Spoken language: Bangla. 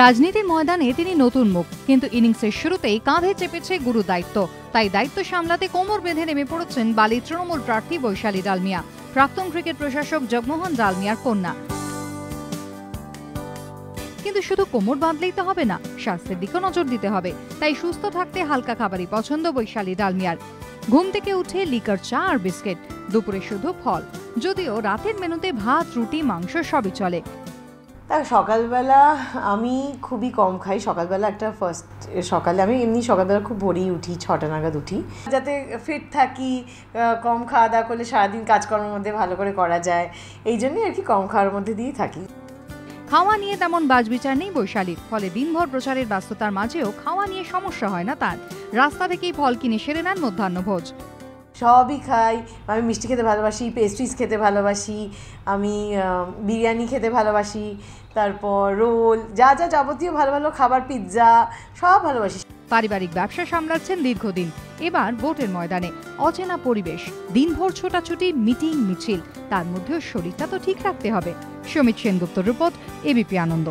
রাজনীতির ময়দানে তিনি নতুন মুখ, কিন্তু ইনিংসের শুরুতেই কাঁধে চেপেছে গুরু দায়িত্ব। তাই দায়িত্ব সামলাতে কোমর বেঁধে নেমে পড়েছেন বালির তৃণমূল প্রার্থী বৈশালী ডালমিয়া, প্রাক্তন ক্রিকেট প্রশাসক জগমোহন ডালমিয়ার কন্যা। কিন্তু শুধু কোমর বাঁধলেই তো হবে না, স্বাস্থ্যের দিকেও নজর দিতে হবে। তাই সুস্থ থাকতে হালকা খাবারই পছন্দ বৈশালী ডালমিয়ার। ঘুম থেকে উঠে লিকার চা আর বিস্কিট, দুপুরে শুধু ফল, যদিও রাতের মেনুতে ভাত, রুটি, মাংস সবই চলে। সকালবেলা আমি খুবই কম খাই। সকালবেলা সকালে আমি এমনি সকালবেলা খুব ভোরেই উঠি, 6টা নাগাদ উঠি, যাতে ফিট থাকি। কম খাওয়া দাওয়া করলে সারাদিন কাজকর্মের মধ্যে ভালো করে করা যায়, এই জন্যই আর কি কম খাওয়ার মধ্যে দিয়েই থাকি। খাওয়া নিয়ে তেমন বাজবিচার নেই বৈশালীর, ফলে দিনভর প্রচারের ব্যস্ততার মাঝেও খাওয়া নিয়ে সমস্যা হয় না তার। রাস্তা থেকেই ফল কিনে সেরে নেন মধ্যাহ্নভোজ। সবই খাই। আমি মিষ্টি খেতে ভালোবাসি, পেস্ট্রিজ খেতে ভালোবাসি, আমি বিরিয়ানি খেতে ভালোবাসি, তারপর রোল, যা যা যাবতীয় ভালো ভালো খাবার, পিৎজা, সব ভালোবাসি। পারিবারিক ব্যবসা সামলাচ্ছেন দীর্ঘদিন। এবার ভোটের ময়দানে অচেনা পরিবেশ, দিনভর ছোটাছুটি, মিটিং, মিছিল, তার মধ্যেও শরীরটা তো ঠিক রাখতে হবে। সমিত সেনগুপ্তর রিপোর্ট, এবিপি আনন্দ।